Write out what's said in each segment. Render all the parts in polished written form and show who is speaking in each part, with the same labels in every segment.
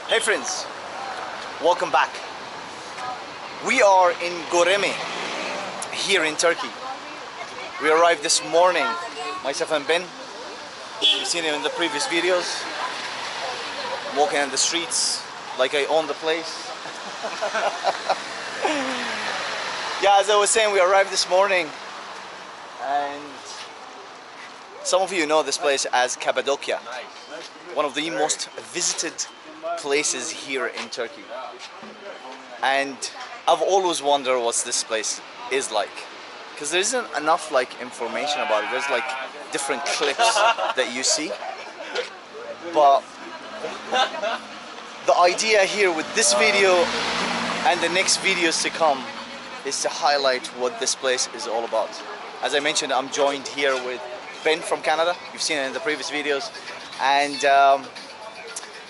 Speaker 1: Hey friends, welcome back. We are in Göreme, here in Turkey. We arrived this morning, myself and Ben. You've seen him in the previous videos. I'm walking in the streets like I own the place. Yeah, as I was saying, we arrived this morning and some of you know this place as Cappadocia, one of the most visited places here in Turkey. And I've always wondered what this place is like, because there isn't enough information about it. There's different clips that you see, but the idea here with this video and the next videos to come is to highlight what this place is all about. As I mentioned, I'm joined here with Ben from Canada. You've seen it in the previous videos, and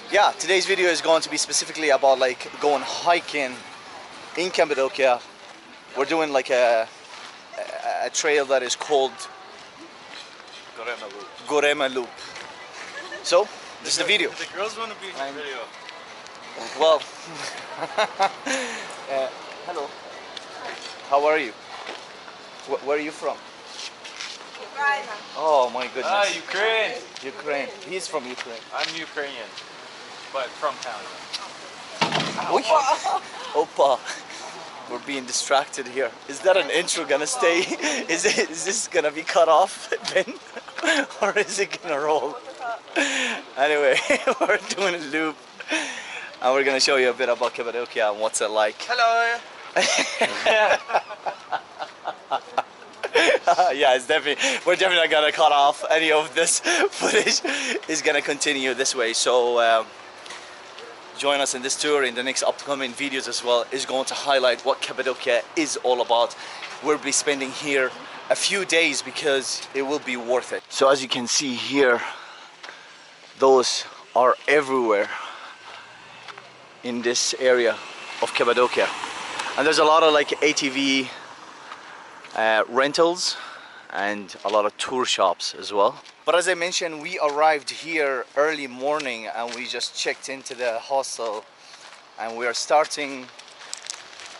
Speaker 1: yeah, today's video is going to be specifically about going hiking in Cappadocia. We're doing a trail that is called Goreme Loop. So this is the video.
Speaker 2: The girls want to be in the video.
Speaker 1: Well, hello. How are you? Where are you from?
Speaker 3: Ukraine.
Speaker 1: Oh my goodness.
Speaker 2: Ah, Ukraine.
Speaker 1: Ukraine. He's from Ukraine.
Speaker 2: I'm Ukrainian, but from Canada.
Speaker 1: Opa. We're being distracted here. Is that an intro gonna stay? Is this gonna be cut off, Ben? Or is it gonna roll? Anyway, we're doing a loop and we're gonna show you a bit about Cappadocia and what's it like.
Speaker 2: Hello.
Speaker 1: Yeah, we're definitely not gonna cut off any of this footage. It's gonna continue this way. So join us in this tour. In the next upcoming videos as well is going to highlight what Cappadocia is all about. We'll be spending here a few days because it will be worth it. So as you can see here, those are everywhere in this area of Cappadocia, and there's a lot of ATV rentals and a lot of tour shops as well. But as I mentioned, we arrived here early morning and we just checked into the hostel, and we're starting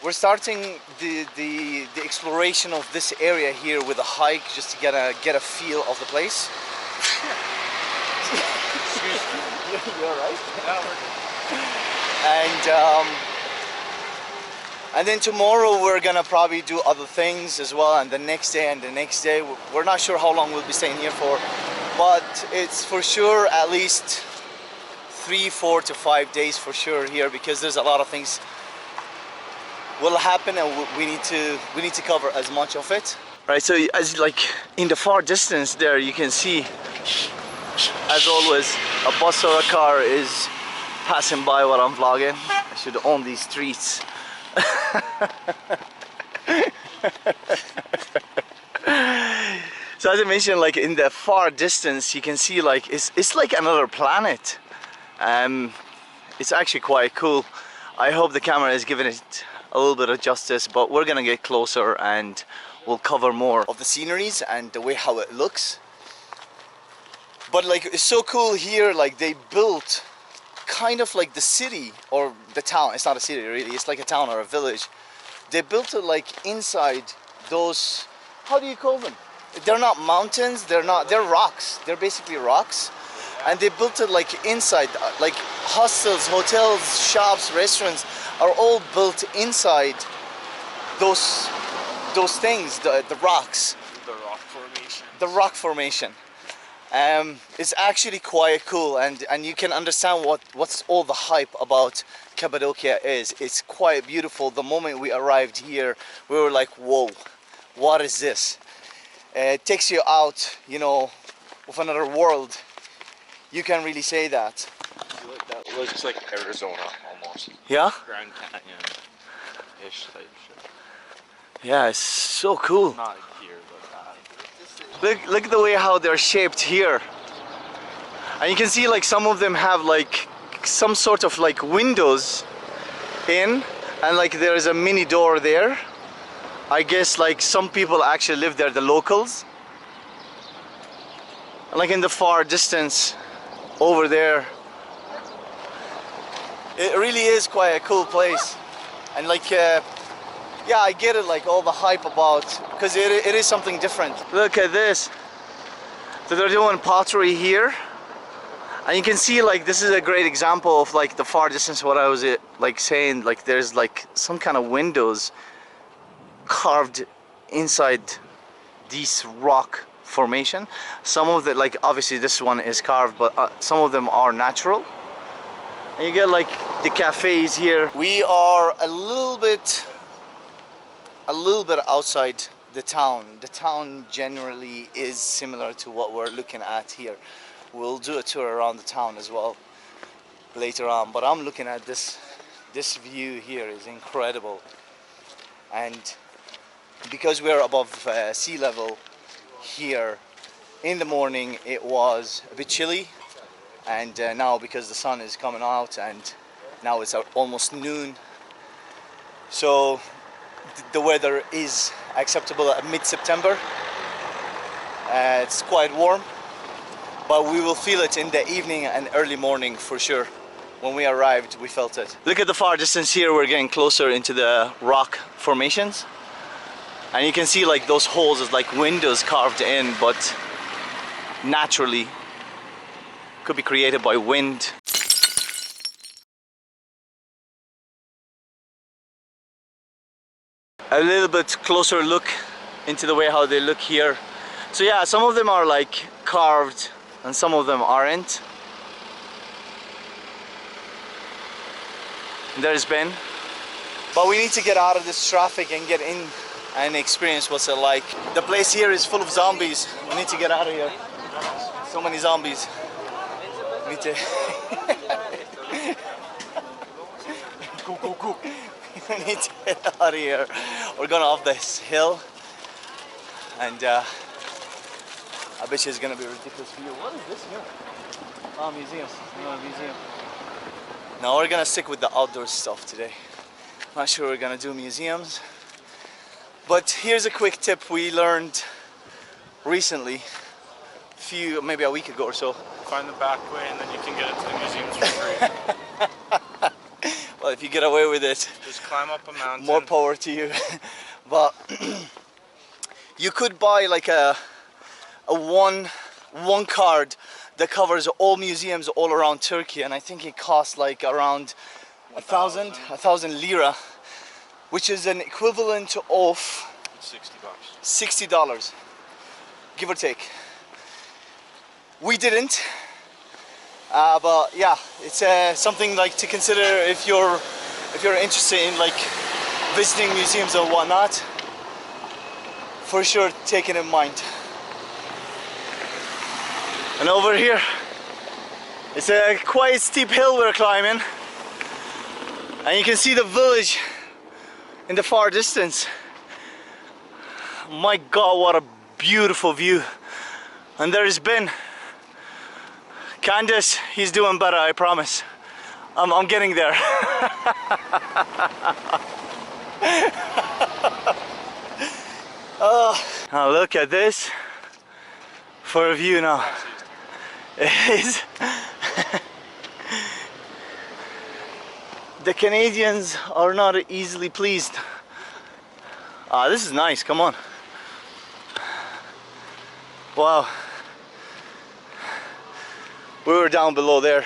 Speaker 1: the exploration of this area here with a hike, just to get a feel of the place. You're right. And then tomorrow we're gonna probably do other things as well, and the next day and the next day. We're not sure how long we'll be staying here for, but it's for sure at least 3, 4 to 5 days for sure here, because there's a lot of things will happen and we need to cover as much of it. Right, so as in the far distance there, you can see, as always, a bus or a car is passing by while I'm vlogging. I should own these streets. So as I mentioned, in the far distance you can see it's like another planet. It's actually quite cool. I hope the camera is giving it a little bit of justice, but we're gonna get closer and we'll cover more of the sceneries and the way how it looks. But it's so cool here, they built kind of the city or the town. It's not a city really, it's like a town or a village. They built it inside those, how do you call them? They're not mountains, they're rocks. They're basically rocks. And they built it inside, hostels, hotels, shops, restaurants are all built inside those things, the rocks.
Speaker 2: The rock formation.
Speaker 1: The rock formation. It's actually quite cool, and you can understand what's all the hype about Cappadocia is. It's quite beautiful. The moment we arrived here, we were like, whoa, what is this? It takes you out, of another world. You can really say that.
Speaker 2: That looks like Arizona almost.
Speaker 1: Yeah?
Speaker 2: Grand Canyon-ish type shit.
Speaker 1: Yeah, it's so cool.
Speaker 2: Not here, but
Speaker 1: Look at the way how they're shaped here. And you can see some of them have some sort of windows in, and there is a mini door there. I guess some people actually live there, the locals. And in the far distance over there, It really is quite a cool place, and like yeah, I get it, like all the hype about, because it is something different. Look at this. So they're doing pottery here, and you can see like this is a great example of like the far distance. What I was like saying, like there's like some kind of windows carved inside these rock formation. Some of it, like obviously this one is carved, but some of them are natural. And you get like the cafes here. We are a little bit outside the town. The town generally is similar to what we're looking at here. We'll do a tour around the town as well later on, but I'm looking at this view here is incredible. And because we're above sea level here, in the morning it was a bit chilly, and now because the sun is coming out and now it's almost noon, so the weather is acceptable at mid-September. It's quite warm, but we will feel it in the evening and early morning for sure. When we arrived, we felt it. Look at the far distance here. We're getting closer into the rock formations, and you can see like those holes is like windows carved in, but naturally could be created by wind. A little bit closer look into the way how they look here. So yeah, some of them are like carved and some of them aren't. There's Ben. But we need to get out of this traffic and get in and experience what's it like. The place here is full of zombies. We need to get out of here. So many zombies. We need to go. We need to get out of here. We're going off this hill, and I bet you it's going to be a ridiculous view. What is this here? Oh, museum. Museum. No, we're going to stick with the outdoor stuff today. Not sure we're going to do museums. But here's a quick tip we learned recently, maybe a week ago or so.
Speaker 2: Find the back way and then you can get into the museums for free.
Speaker 1: Well, if you get away with it,
Speaker 2: just climb up a mountain.
Speaker 1: More power to you. But you could buy like a one card that covers all museums all around Turkey, and I think it costs like around 1,000 lira, which is an equivalent of $60, give or take. We didn't, but yeah, it's something like to consider if you're interested in like visiting museums or whatnot. For sure, take it in mind. And over here, it's a quite steep hill we're climbing, and you can see the village in the far distance. My God, what a beautiful view. And there's Ben. Candace, he's doing better, I promise. I'm getting there. Now look at this for a view now. It is. The Canadians are not easily pleased. This is nice, come on. Wow. We were down below there.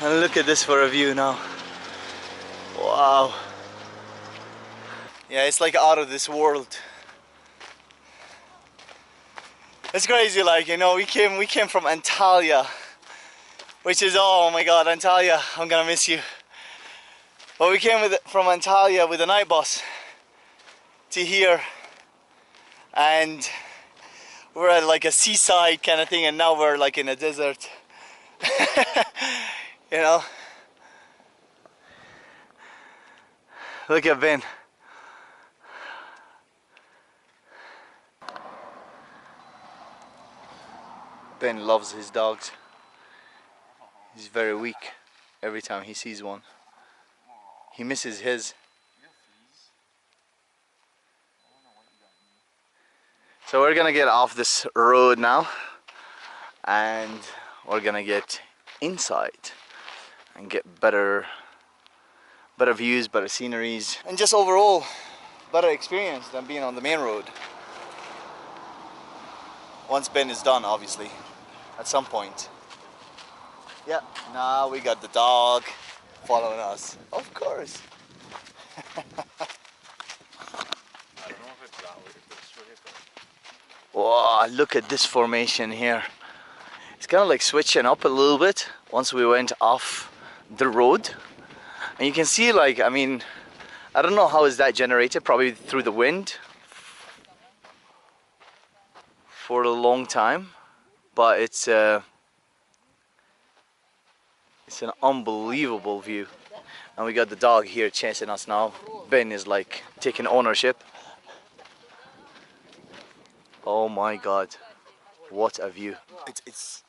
Speaker 1: And look at this for a view now. Wow. Yeah, it's like out of this world. It's crazy, like, you know, we came from Antalya, which is, oh my God, Antalya, I'm gonna miss you. But we came from Antalya with a night bus to here, and we're at like a seaside kind of thing, and now we're like in a desert. You know? Look at Ben. Ben loves his dogs. He's very weak every time he sees one. He misses his. So we're gonna get off this road now, and we're gonna get inside and get better views, better sceneries, and just overall better experience than being on the main road. Once Ben is done, obviously, at some point. Yeah, now we got the dog following us, of course.
Speaker 2: I don't know if it's that way or this way, but
Speaker 1: Wow, look at this formation here. It's kind of like switching up a little bit once we went off the road. And you can see, like, I mean, I don't know how is that generated, probably through the wind for a long time, but it's an unbelievable view. And we got the dog here chasing us now. Ben is like taking ownership. Oh my god, what a view. It's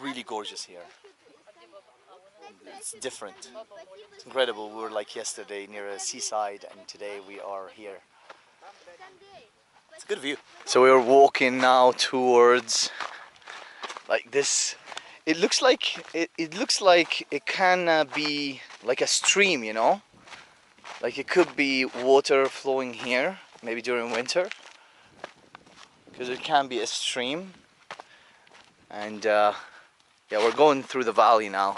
Speaker 1: really gorgeous here. It's different. It's incredible. We were like yesterday near a seaside, and today we are here. It's a good view. So we're walking now towards like this. It looks like it can be like a stream, you know? Like it could be water flowing here, maybe during winter, because it can be a stream. And yeah, we're going through the valley now.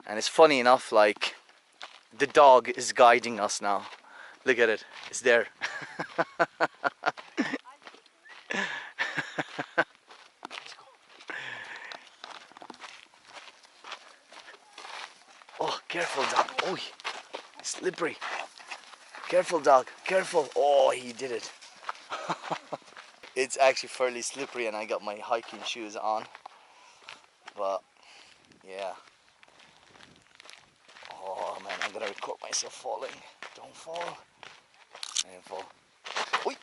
Speaker 1: And it's funny enough, like the dog is guiding us now. Look at it, it's there. Oh, careful dog. Oh, it's slippery. Careful dog, careful. Oh, he did it. It's actually fairly slippery and I got my hiking shoes on. But yeah. Oh man, I'm gonna record myself falling. Don't fall. I didn't fall. Oi.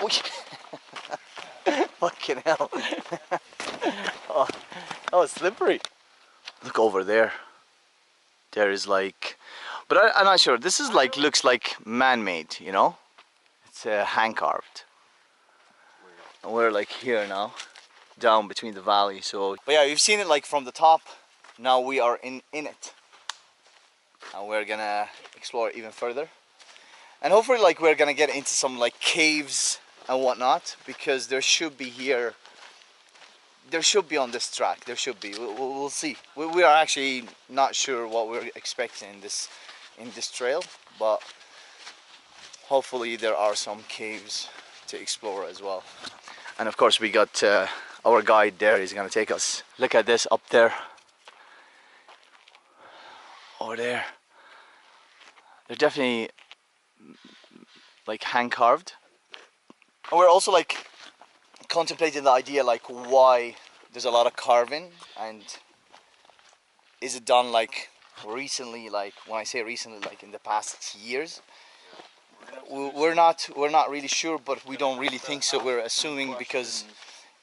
Speaker 1: Oi. Fucking hell. Oh, that was slippery. Look over there. There is like, but I'm not sure. This is like, looks like man-made, you know? It's hand carved. And we're like here now, down between the valley. So, but yeah, you've seen it like from the top. Now we are in it, and we're gonna explore even further. And hopefully, like we're gonna get into some like caves and whatnot, because there should be here. There should be on this track. There should be. We'll see. We are actually not sure what we're expecting in this trail, but hopefully there are some caves to explore as well. And of course we got our guide there. He's gonna take us. Look at this up there. Over there. They're definitely like hand carved. And we're also like contemplating the idea like why there's a lot of carving, and is it done like recently, like when I say recently, like in the past years. We're not really sure, but we don't really think so. We're assuming because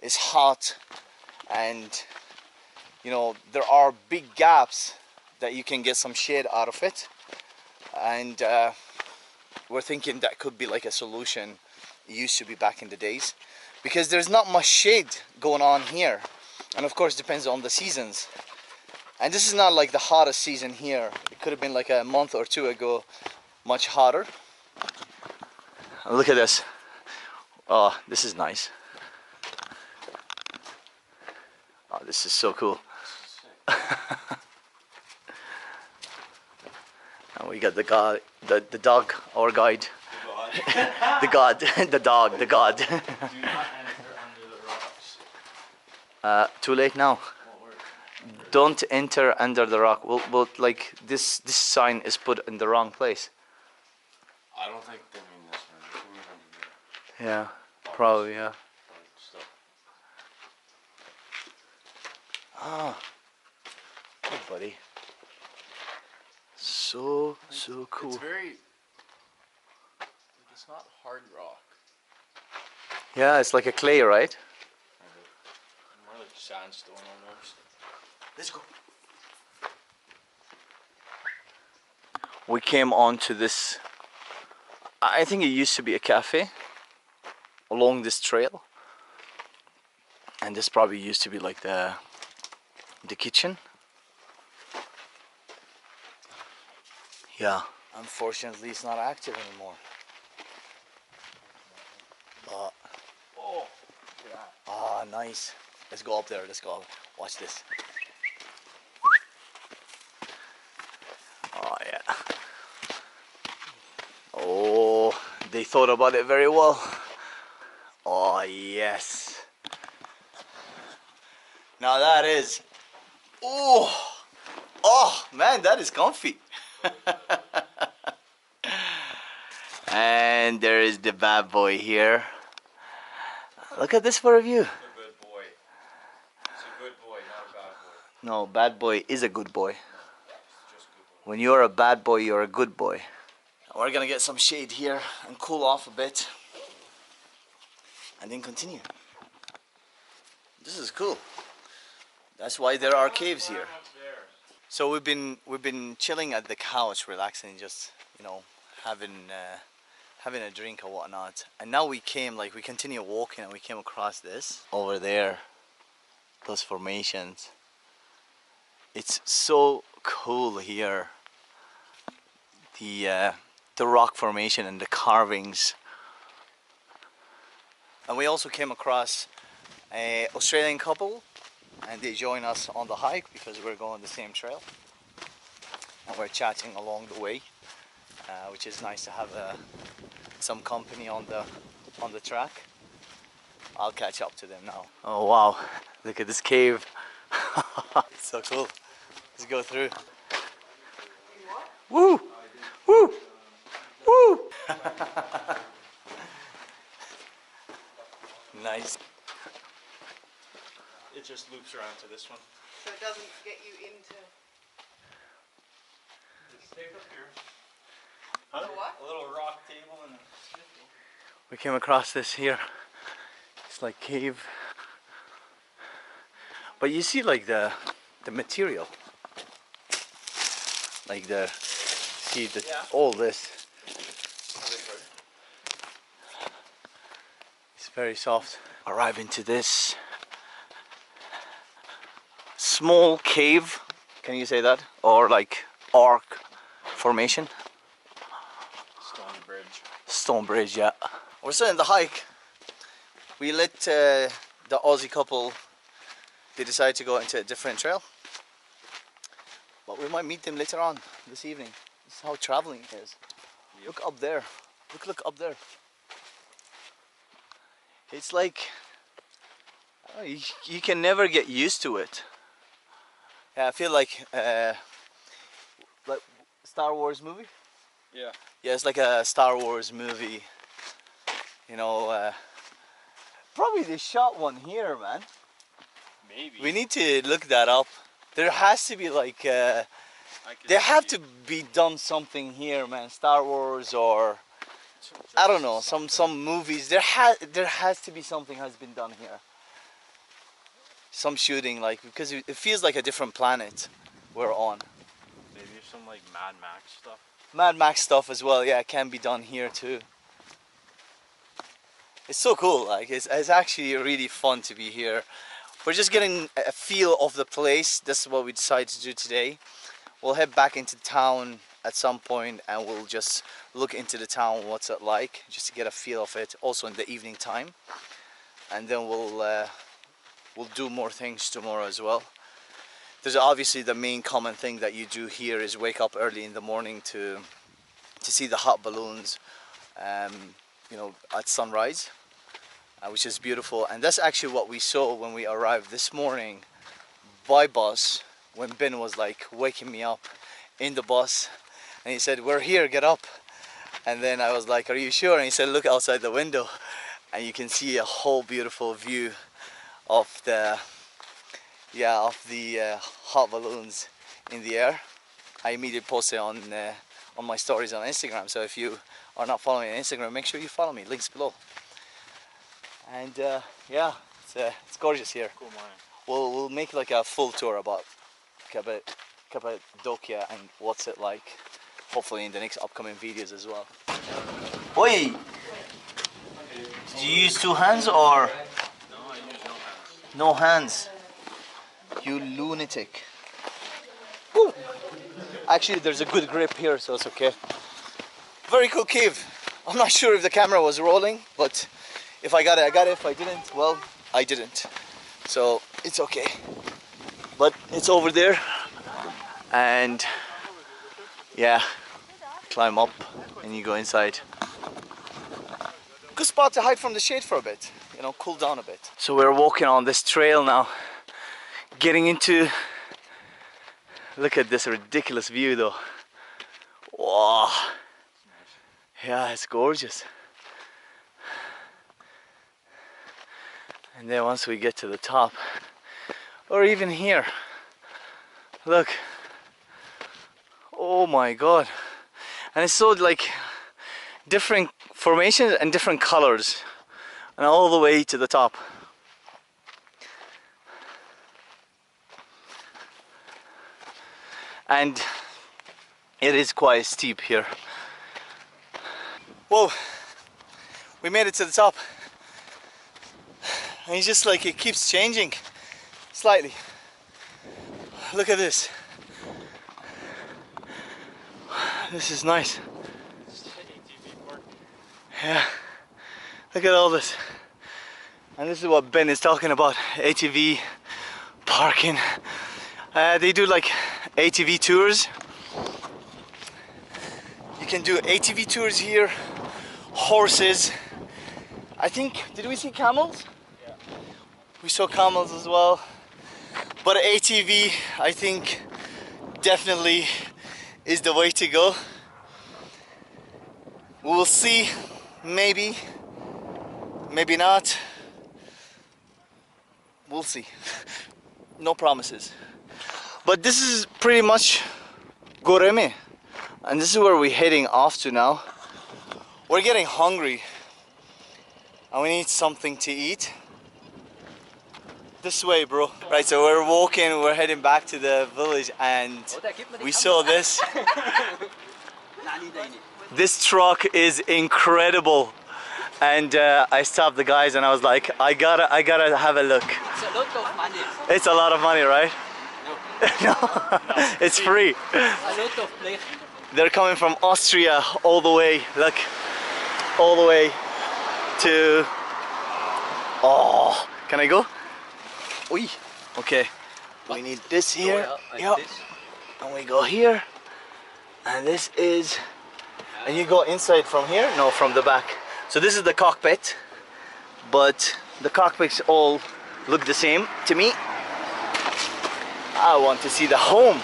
Speaker 1: it's hot and you know there are big gaps that you can get some shade out of it, and we're thinking that could be like a solution. It used to be back in the days, because there's not much shade going on here, and of course it depends on the seasons. And this is not like the hottest season here. It could have been like a month or two ago much hotter. Look at this. Oh, this is nice. Oh, this is so cool. And we got the dog, our guide. The god, the dog, the god.
Speaker 2: do not enter under the rocks.
Speaker 1: Too late now. Don't enter under the rock. Well, like this sign is put in the wrong place.
Speaker 2: I don't think they mean this one. They mean under there.
Speaker 1: Yeah, probably, yeah.
Speaker 2: But still.
Speaker 1: Ah, good buddy. So cool.
Speaker 2: It's very. It's not hard rock.
Speaker 1: Yeah, it's like a clay, right?
Speaker 2: More like sandstone almost.
Speaker 1: Let's go. We came onto this I think it used to be a cafe along this trail, and this probably used to be like the kitchen. Yeah, unfortunately it's not active anymore. But ah, nice. Let's go up there. Let's go up. Watch this. Oh yeah. Oh, they thought about it very well. Oh yes. Now that is. Oh man, that is comfy. And there is the bad boy here. Look at this for a view.
Speaker 2: A good boy. It's a good boy, not a bad boy.
Speaker 1: No, bad boy is a good boy.
Speaker 2: It's just good boy.
Speaker 1: When you're a bad boy, you're a good boy. We're gonna get some shade here and cool off a bit, and then continue. This is cool. That's why there are caves here. So we've been chilling at the couch, relaxing, just having a drink or whatnot. And now we continue walking, and we came across this over there. Those formations. It's so cool here. The rock formation and the carvings. And we also came across an Australian couple, and they joined us on the hike because we're going the same trail, and we're chatting along the way, which is nice to have some company on the track. I'll catch up to them now. Oh wow, look at this cave. It's so cool. Let's go through. Woo! Woo! Woo! Nice.
Speaker 2: It just loops around to this one.
Speaker 3: So it doesn't get you into
Speaker 2: Just take up here.
Speaker 3: the what?
Speaker 2: A little rock table and a sniffle.
Speaker 1: We came across this here. It's like cave. But you see like the material. Like all this. It's very soft. Arriving to this small cave, can you say that? Or like arc formation.
Speaker 2: Stone bridge.
Speaker 1: Stone bridge, yeah. We're still in the hike. We let the Aussie couple, they decided to go into a different trail. But we might meet them later on this evening. This is how traveling is. Yep. Look up there. Look up there. It's like, you can never get used to it. Yeah, I feel like Star Wars movie.
Speaker 2: Yeah.
Speaker 1: Yeah, it's like a Star Wars movie. You know, probably they shot one here, man.
Speaker 2: Maybe.
Speaker 1: We need to look that up. There has to be like, there have to be done something here, man. Star Wars or I don't know, some movies. There has to be something has been done here. Some shooting, like, because it feels like a different planet we're on.
Speaker 2: Maybe some like Mad Max stuff.
Speaker 1: Mad Max stuff as well, yeah, can be done here too. It's so cool, like it's actually really fun to be here. We're just getting a feel of the place. This is what we decided to do today. We'll head back into town at some point and we'll just look into the town, what's it like, just to get a feel of it, also in the evening time. And then we'll do more things tomorrow as well. There's obviously the main common thing that you do here is wake up early in the morning to see the hot balloons, you know, at sunrise, which is beautiful. And that's actually what we saw when we arrived this morning by bus, when Ben was like waking me up in the bus, and he said, "We're here, get up." And then I was like, "Are you sure?" And he said, "Look outside the window," and you can see a whole beautiful view of the hot balloons in the air. I immediately posted on my stories on Instagram, so if you are not following me on Instagram, make sure you follow me, links below. And yeah, it's gorgeous here.
Speaker 2: Cool morning.
Speaker 1: We'll make like a full tour about Cappadocia and what's it like hopefully in the next upcoming videos as well. Oi! Did you use two hands or?
Speaker 2: No, I use no hands.
Speaker 1: No hands. You lunatic. Woo. Actually, there's a good grip here, so it's okay. Very cool cave. I'm not sure if the camera was rolling, but if I got it, I got it. If I didn't, well, I didn't. So it's okay. But it's over there, and yeah, climb up and you go inside. Good spot to hide from the shade for a bit, you know, cool down a bit. So we're walking on this trail now, getting into, look at this ridiculous view though. Wow. Yeah, it's gorgeous. And then once we get to the top, or even here, look. Oh my god. And it's so like different formations and different colors, and all the way to the top. And it is quite steep here. Whoa, we made it to the top. And it's just like it keeps changing slightly. Look at this. This is nice. Yeah, look at all this. And this is what Ben is talking about, ATV parking. They do like ATV tours. You can do ATV tours here, horses. I think, did we see camels? Yeah. We saw camels as well. But ATV, I think, definitely is the way to go. We will see, maybe, maybe not. We'll see. No promises. But this is pretty much Goreme, and this is where we're heading off to now. We're getting hungry and we need something to eat. This way, bro. Right, so we're walking, we're heading back to the village, and we saw this. This truck is incredible. And I stopped the guys and I was like, I gotta have a look.
Speaker 4: It's a lot of money.
Speaker 1: It's a lot of money, right?
Speaker 4: No.
Speaker 1: No, it's free.
Speaker 4: A lot of pleasure.
Speaker 1: They're coming from Austria all the way, look, all the way to, oh, can I go? Oi. Okay, we need this here, yeah, and we go here, and this is, and you go inside from here? No, from the back. So this is the cockpit, but the cockpits all look the same to me. I want to see the home.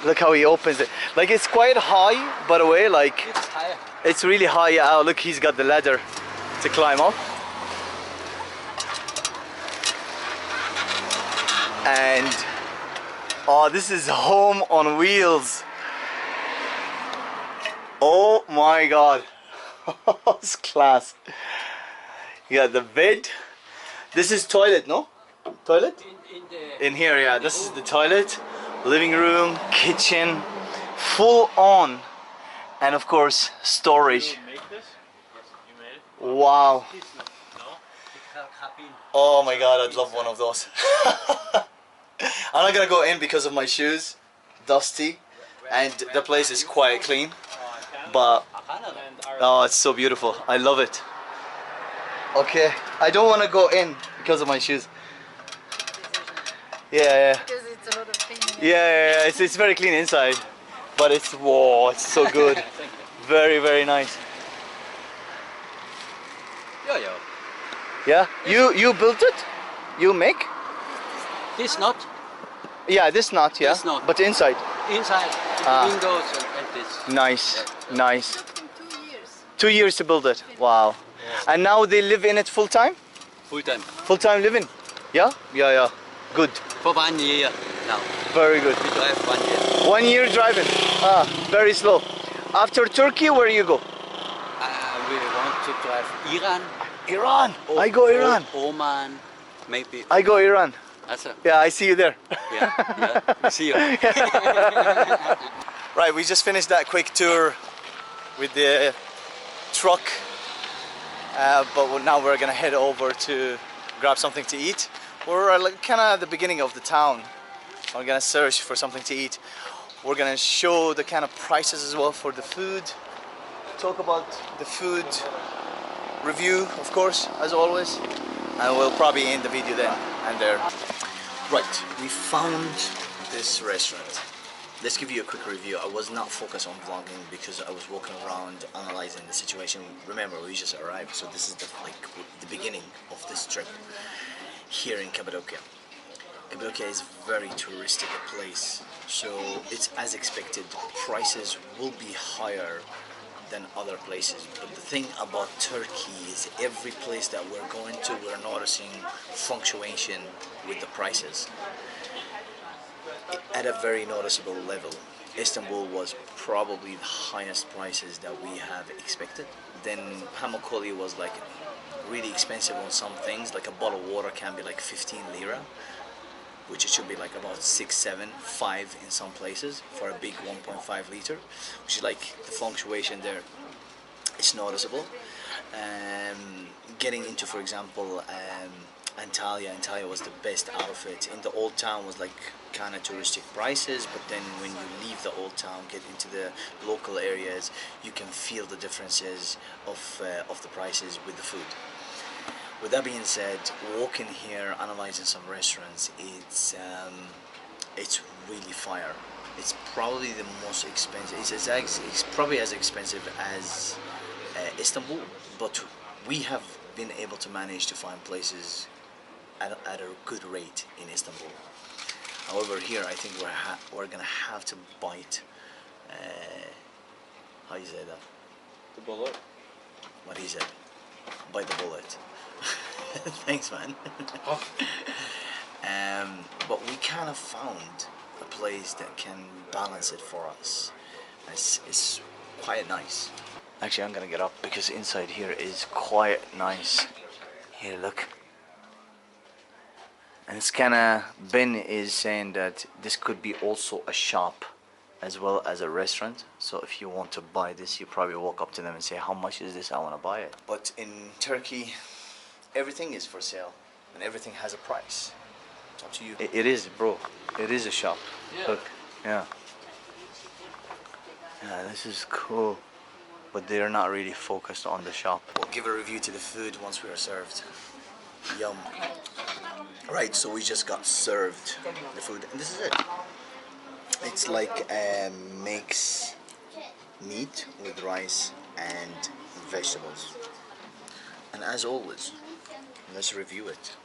Speaker 1: Look how he opens it. Like, it's quite high, by the way, like
Speaker 4: It's higher.
Speaker 1: it's really high. Oh, look, he's got the ladder to climb up. And oh, this is home on wheels. Oh my god. It's class. You got the bed. This is toilet, no? Toilet? In here, yeah. This is the toilet, living room, kitchen, full on, and of course storage.
Speaker 2: You make this? Yes, you made it.
Speaker 1: Wow.
Speaker 2: No?
Speaker 1: Oh my god, I'd love one of those. I'm not gonna go in because of my shoes, dusty, and the place is quite clean. But oh, it's so beautiful. I love it. Okay, I don't want to go in because of my shoes. Yeah,
Speaker 3: Because it's a lot of cleaning.
Speaker 1: yeah. It's very clean inside, but it's, whoa, it's so good. Very, very nice. Yeah, you built it? You make?
Speaker 4: This not
Speaker 1: Yeah, this not, yeah.
Speaker 4: This not.
Speaker 1: But inside.
Speaker 4: inside,
Speaker 1: Ah.
Speaker 4: windows and this.
Speaker 1: Nice, nice.
Speaker 3: It took him 2 years.
Speaker 1: 2 years to build it. Wow. And now they live in it full time?
Speaker 4: Full time.
Speaker 1: Full time living? Yeah? Yeah, yeah. Good.
Speaker 4: For 1 year now.
Speaker 1: Very good.
Speaker 4: We drive 1 year.
Speaker 1: 1 year driving. Ah, very slow. After Turkey, where you go?
Speaker 4: We want to drive Iran.
Speaker 1: Iran. I go Iran.
Speaker 4: Oman, maybe.
Speaker 1: I go Iran.
Speaker 4: Also,
Speaker 1: Yeah, I see you there.
Speaker 4: yeah, yeah. We see you.
Speaker 1: Right, we just finished that quick tour with the truck, but now we're gonna head over to grab something to eat. We're like kind of at the beginning of the town. We're gonna search for something to eat. We're gonna show the kind of prices as well for the food. Talk about the food review, of course, as always. And we'll probably end the video then and there. Right, we found this restaurant. Let's give you a quick review. I was not focused on vlogging because I was walking around analyzing the situation. Remember, we just arrived, so this is the beginning of this trip here in Cappadocia. Cappadocia is a very touristic place, so it's as expected. Prices will be higher than other places, but the thing about Turkey is every place that we're going to, we're noticing fluctuation with the prices at a very noticeable level. Istanbul was probably the highest prices that we have expected. Then Pamukkale was like really expensive on some things, like a bottle of water can be like 15 lira, which it should be like about 6, 7, 5 in some places for a big 1.5 liter, which is like the fluctuation there. It's noticeable. Getting into, for example, Antalya was the best out of it. In the old town was like kind of touristic prices, but then when you leave the old town, get into the local areas, you can feel the differences of the prices with the food. With that being said, walking here, analyzing some restaurants, it's really fire. It's probably the most expensive. It's probably as expensive as Istanbul, but we have been able to manage to find places at a good rate in Istanbul. However, here I think we're gonna have to bite. How you say that?
Speaker 2: The bullet.
Speaker 1: What he said. Bite the bullet. Thanks, man. But we kind of found a place that can balance it for us. It's quite nice. Actually, I'm gonna get up because inside here is quite nice. Here, look. And it's kinda, Ben is saying that this could be also a shop as well as a restaurant. So if you want to buy this, you probably walk up to them and say, how much is this? I want to buy it. But in Turkey, everything is for sale and everything has a price. It's up to you. It is, bro. It is a shop. Yeah. Look, yeah. Yeah, this is cool. But they're not really focused on the shop. We'll give a review to the food once we are served. Yum. Right, so we just got served the food, and this is it. It's like mix meat with rice and vegetables. And as always, let's review it.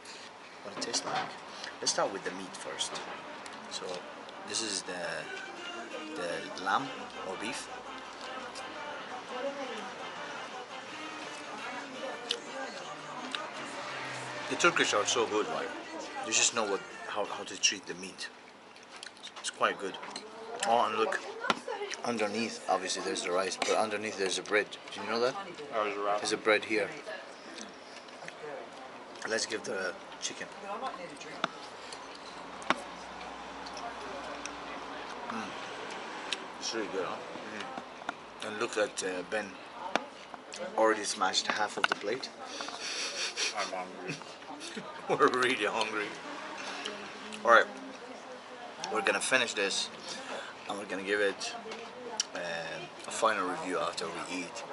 Speaker 1: What it tastes like. Let's start with the meat first. So this is the lamb or beef. The Turkish are so good, like you just know how to treat the meat. It's quite good. Oh, and look, underneath, obviously there's the rice, but underneath there's a bread. Do you know that?
Speaker 2: Oh, there's a wrap.
Speaker 1: There's a bread here. Let's give the chicken. It's really good, huh? Mm. And look at Ben. Already smashed half of the plate.
Speaker 2: I'm hungry.
Speaker 1: We're really hungry. Alright, we're gonna finish this and we're gonna give it a final review after we eat.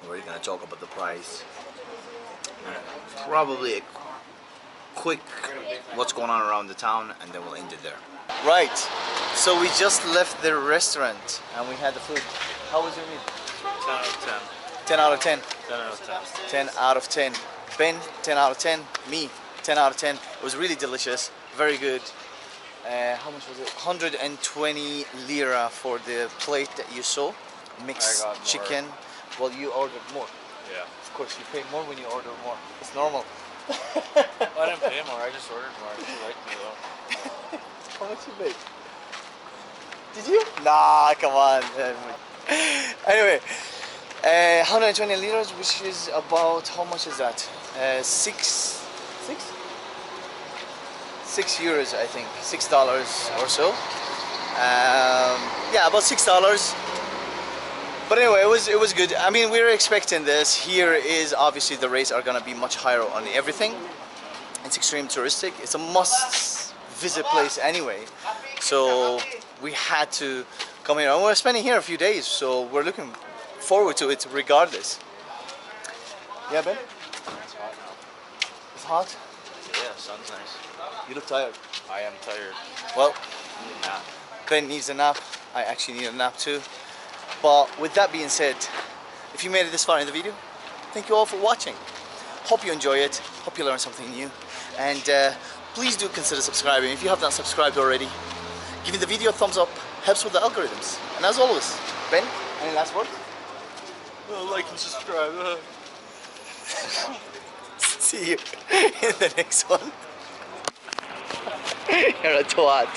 Speaker 1: We're gonna talk about the price. Probably a quick what's going on around the town, and then we'll end it there. Right, so we just left the restaurant and we had the food. How was your meal?
Speaker 2: 10 out of 10.
Speaker 1: 10 out of 10.
Speaker 2: 10 out of 10.
Speaker 1: 10 out of 10. Ben, 10 out of 10. Me, 10 out of 10. It was really delicious, very good. How much was it? 120 lira for the plate that you saw. Mixed chicken. Well, you ordered more.
Speaker 2: Yeah.
Speaker 1: Of course, you pay more when you order more. It's normal.
Speaker 2: I didn't pay more, I just ordered more. You liked me though.
Speaker 1: How much you paid? Did you? Nah, come on. Anyway, 120 liras, which is about, how much is that? 6 euros, I think. $6 or so. Yeah, about $6. But anyway, it was good. I mean, we were expecting this. Here is obviously the rates are gonna be much higher on everything. It's extreme touristic. It's a must visit place anyway. So we had to come here, and we're spending here a few days. So we're looking forward to it regardless. Yeah, Ben? It's hot.
Speaker 2: Yeah, sun's nice.
Speaker 1: You look tired.
Speaker 2: I am tired.
Speaker 1: Well,
Speaker 2: Nah.
Speaker 1: Ben needs a nap. I actually need a nap too. But with that being said, if you made it this far in the video, thank you all for watching. Hope you enjoy it. Hope you learned something new. And please do consider subscribing if you have not subscribed already. Giving the video a thumbs up helps with the algorithms. And as always, Ben, any last words?
Speaker 2: Like and subscribe.
Speaker 1: See you in the next one. You're a twat.